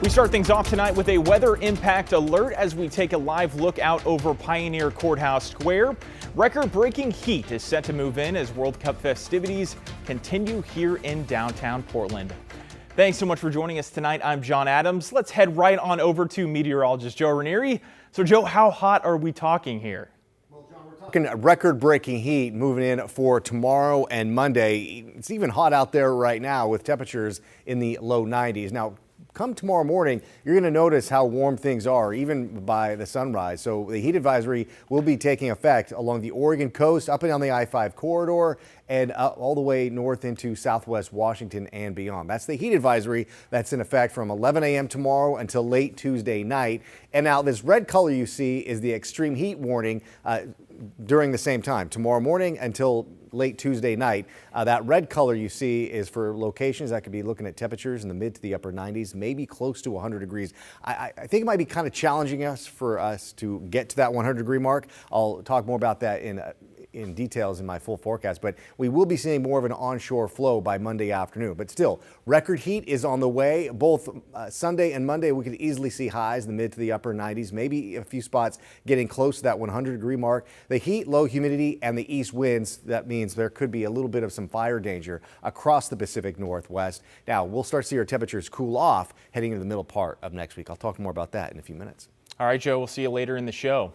We start things off tonight with a weather impact alert as we take a live look out over Pioneer Courthouse Square. Record-breaking heat is set to move in as World Cup festivities continue here in downtown Portland. Thanks so much for joining us tonight. I'm John Adams. Let's head right on over to meteorologist Joe Ranieri. So Joe, how hot are we talking here? Record-breaking heat moving in for tomorrow and Monday. It's even hot out there right now with temperatures in the low 90s. Now, come tomorrow morning, you're going to notice how warm things are, even by the sunrise. So the heat advisory will be taking effect along the Oregon coast, up and down the I-5 corridor, and all the way north into southwest Washington and beyond. That's the heat advisory that's in effect from 11 a.m. tomorrow until late Tuesday night. And now this red color you see is the extreme heat warning during the same time, tomorrow morning until late Tuesday night. That red color you see is for locations that could be looking at temperatures in the mid to the upper 90s, maybe close to 100 degrees. I think it might be kind of challenging for us to get to that 100 degree mark. I'll talk more about that in details in my full forecast, but we will be seeing more of an onshore flow by Monday afternoon. But still, record heat is on the way. Both Sunday and Monday, we could easily see highs in the mid to the upper 90s, maybe a few spots getting close to that 100 degree mark. The heat, low humidity, and the east winds, that means there could be a little bit of some fire danger across the Pacific Northwest. Now, we'll start to see our temperatures cool off heading into the middle part of next week. I'll talk more about that in a few minutes. All right, Joe, we'll see you later in the show.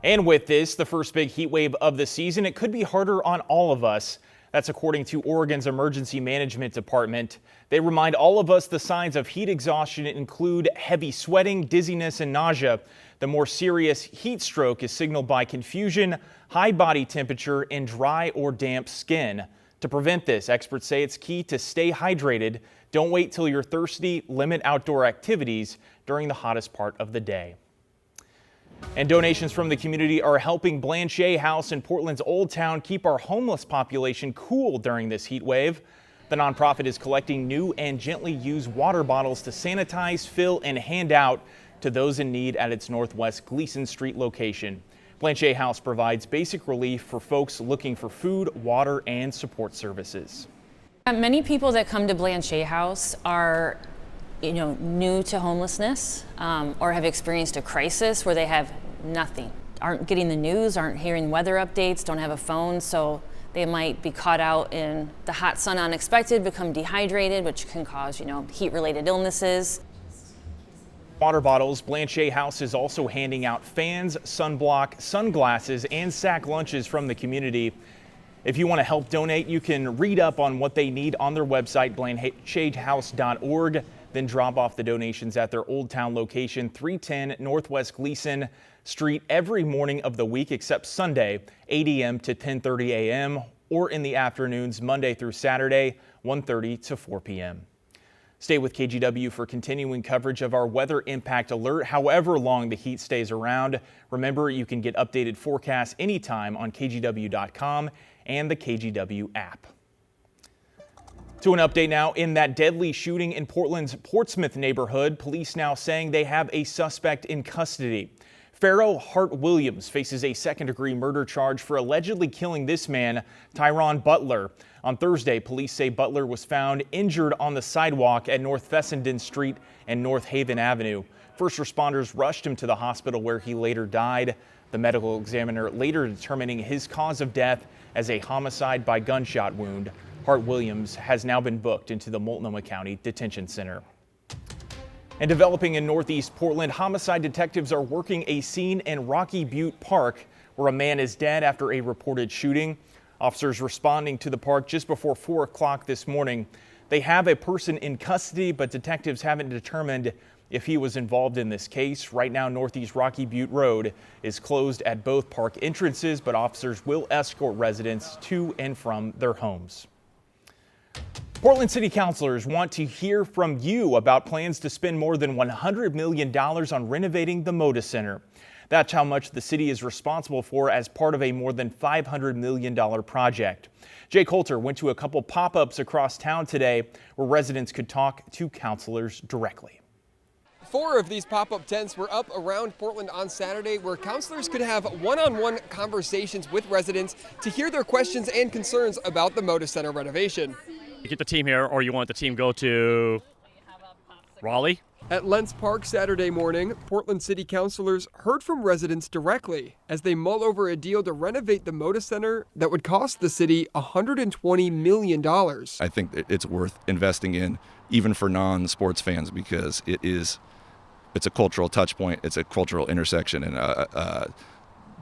And with this, the first big heat wave of the season, it could be harder on all of us. That's according to Oregon's Emergency Management Department. They remind all of us the signs of heat exhaustion include heavy sweating, dizziness, and nausea. The more serious heat stroke is signaled by confusion, high body temperature, and dry or damp skin. To prevent this, experts say it's key to stay hydrated. Don't wait till you're thirsty. Limit outdoor activities during the hottest part of the day. And donations from the community are helping Blanchet House in Portland's Old Town keep our homeless population cool during this heat wave. The nonprofit is collecting new and gently used water bottles to sanitize, fill, and hand out to those in need at its Northwest Gleason Street location. Blanchet House provides basic relief for folks looking for food, water, and support services. Many people that come to Blanchet House are new to homelessness or have experienced a crisis where they have nothing, aren't getting the news, aren't hearing weather updates, don't have a phone, so they might be caught out in the hot sun unexpected, become dehydrated, which can cause, heat-related illnesses. Water bottles. Blanchet House is also handing out fans, sunblock, sunglasses, and sack lunches from the community. If you want to help donate, you can read up on what they need on their website, blanchethouse.org. Then drop off the donations at their Old Town location, 310 Northwest Gleason Street, every morning of the week except Sunday, 8 a.m. to 10:30 a.m. or in the afternoons, Monday through Saturday, 1:30 to 4 p.m. Stay with KGW for continuing coverage of our weather impact alert, however long the heat stays around. Remember, you can get updated forecasts anytime on KGW.com and the KGW app. To an update now, in that deadly shooting in Portland's Portsmouth neighborhood, police now saying they have a suspect in custody. Pharaoh Hart Williams faces a second-degree murder charge for allegedly killing this man, Tyron Butler. On Thursday, police say Butler was found injured on the sidewalk at North Fessenden Street and North Haven Avenue. First responders rushed him to the hospital where he later died. The medical examiner later determining his cause of death as a homicide by gunshot wound. Hart Williams has now been booked into the Multnomah County Detention Center. And developing in Northeast Portland, homicide detectives are working a scene in Rocky Butte Park where a man is dead after a reported shooting. Officers responding to the park just before 4 o'clock this morning. They have a person in custody, but detectives haven't determined if he was involved in this case. Right now, Northeast Rocky Butte Road is closed at both park entrances, but officers will escort residents to and from their homes. Portland City Councilors want to hear from you about plans to spend more than $100 million on renovating the Moda Center. That's how much the city is responsible for as part of a more than $500 million project. Jay Coulter went to a couple pop-ups across town today where residents could talk to councilors directly. 4 of these pop-up tents were up around Portland on Saturday where counselors could have one-on-one conversations with residents to hear their questions and concerns about the Moda Center renovation. You get the team here, or you want the team go to Raleigh. At Lentz Park Saturday morning, Portland City Councilors heard from residents directly as they mull over a deal to renovate the Moda Center that would cost the city $120 million. I think it's worth investing in, even for non-sports fans, because it's a cultural touch point, it's a cultural intersection, and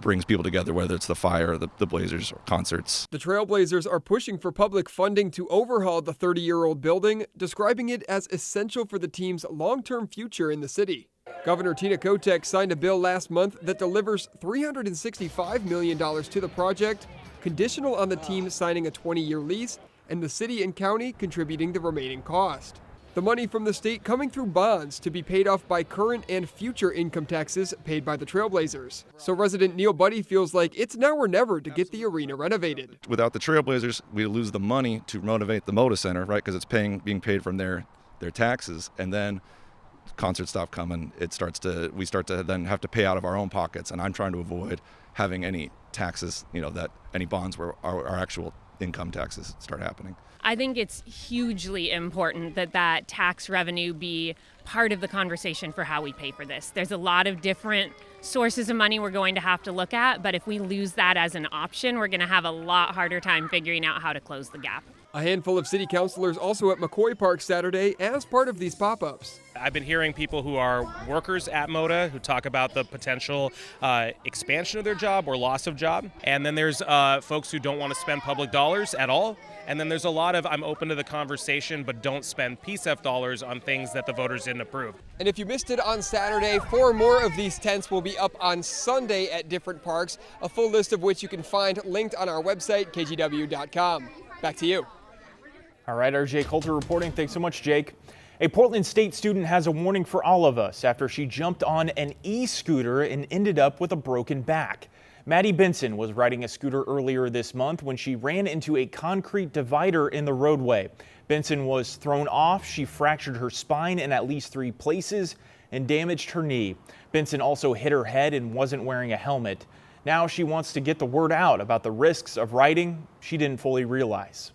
brings people together, whether it's the Fire, the Blazers, or concerts. The Trailblazers are pushing for public funding to overhaul the 30-year-old building, describing it as essential for the team's long-term future in the city. Governor Tina Kotek signed a bill last month that delivers $365 million to the project, conditional on the team signing a 20-year lease and the city and county contributing the remaining cost. The money from the state coming through bonds to be paid off by current and future income taxes paid by the Trailblazers. So resident Neil Buddy feels like it's now or never to get the arena renovated. Without the Trailblazers, we lose the money to renovate the Moda Center, right? Because it's being paid from their taxes, and then concerts stop coming. We start to then have to pay out of our own pockets, and I'm trying to avoid having any taxes, that any bonds where our actual income taxes start happening. I think it's hugely important that tax revenue be part of the conversation for how we pay for this. There's a lot of different sources of money we're going to have to look at, but if we lose that as an option, we're going to have a lot harder time figuring out how to close the gap. A handful of city councilors also at McCoy Park Saturday as part of these pop-ups. I've been hearing people who are workers at Moda who talk about the potential expansion of their job or loss of job. And then there's folks who don't want to spend public dollars at all. And then there's a lot of I'm open to the conversation, but don't spend PSEF dollars on things that the voters didn't approve. And if you missed it on Saturday, 4 more of these tents will be up on Sunday at different parks, a full list of which you can find linked on our website, kgw.com. Back to you. All right, our Jake Holter reporting. Thanks so much, Jake. A Portland State student has a warning for all of us after she jumped on an e-scooter and ended up with a broken back. Maddie Benson was riding a scooter earlier this month when she ran into a concrete divider in the roadway. Benson was thrown off. She fractured her spine in at least 3 places and damaged her knee. Benson also hit her head and wasn't wearing a helmet. Now she wants to get the word out about the risks of riding she didn't fully realize.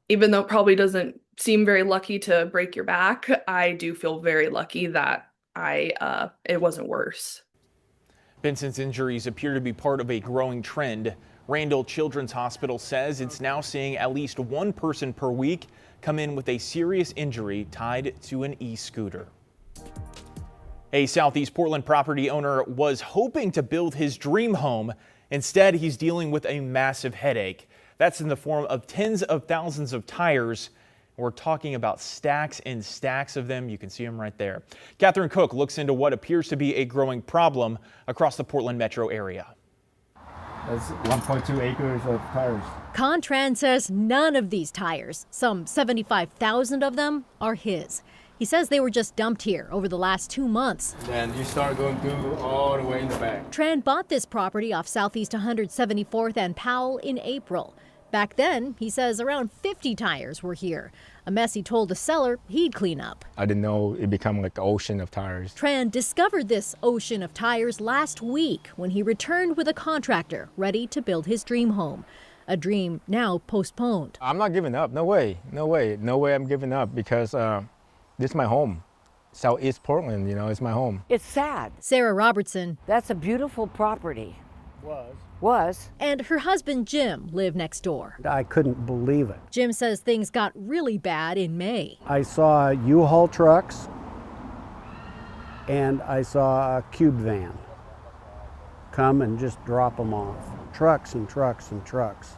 Even though it probably doesn't seem very lucky to break your back, I do feel very lucky that it wasn't worse. Benson's injuries appear to be part of a growing trend. Randall Children's Hospital says it's now seeing at least 1 person per week come in with a serious injury tied to an e-scooter. A Southeast Portland property owner was hoping to build his dream home. Instead, he's dealing with a massive headache. That's in the form of tens of thousands of tires. We're talking about stacks and stacks of them. You can see them right there. Catherine Cook looks into what appears to be a growing problem across the Portland metro area. That's 1.2 acres of tires. Contran says none of these tires, some 75,000 of them, are his. He says they were just dumped here over the last 2 months. Then you start going through all the way in the back. Tran bought this property off Southeast 174th and Powell in April. Back then, he says around 50 tires were here, a mess he told the seller he'd clean up. I didn't know it'd become like an ocean of tires. Tran discovered this ocean of tires last week when he returned with a contractor ready to build his dream home. A dream now postponed. I'm not giving up. No way. No way. No way I'm giving up because this is my home. Southeast Portland, it's my home. It's sad. Sarah Robertson. That's a beautiful property. Was. And her husband, Jim, live next door. I couldn't believe it. Jim says things got really bad in May. I saw U-Haul trucks and I saw a cube van come and just drop them off. Trucks and trucks and trucks.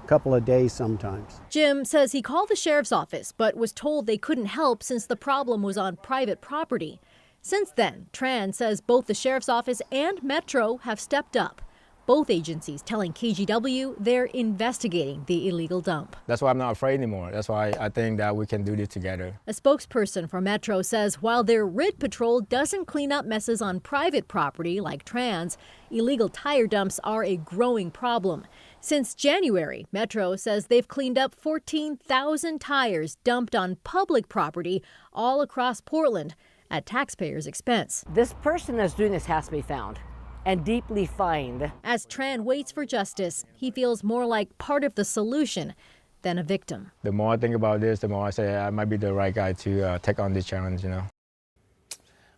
A couple of days sometimes. Jim says he called the sheriff's office but was told they couldn't help since the problem was on private property. Since then, Tran says both the sheriff's office and Metro have stepped up. Both agencies telling KGW they're investigating the illegal dump. That's why I'm not afraid anymore. That's why I think that we can do this together. A spokesperson for Metro says while their RID patrol doesn't clean up messes on private property like Tran's, illegal tire dumps are a growing problem. Since January, Metro says they've cleaned up 14,000 tires dumped on public property all across Portland at taxpayers' expense. This person that's doing this has to be found and deeply fined. As Tran waits for justice, he feels more like part of the solution than a victim. The more I think about this, the more I say I might be the right guy to take on this challenge, you know.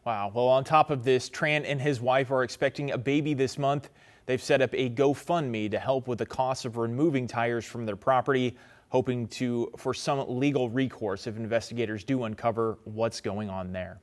Wow. Well, on top of this, Tran and his wife are expecting a baby this month. They've set up a GoFundMe to help with the cost of removing tires from their property, hoping for some legal recourse if investigators do uncover what's going on there.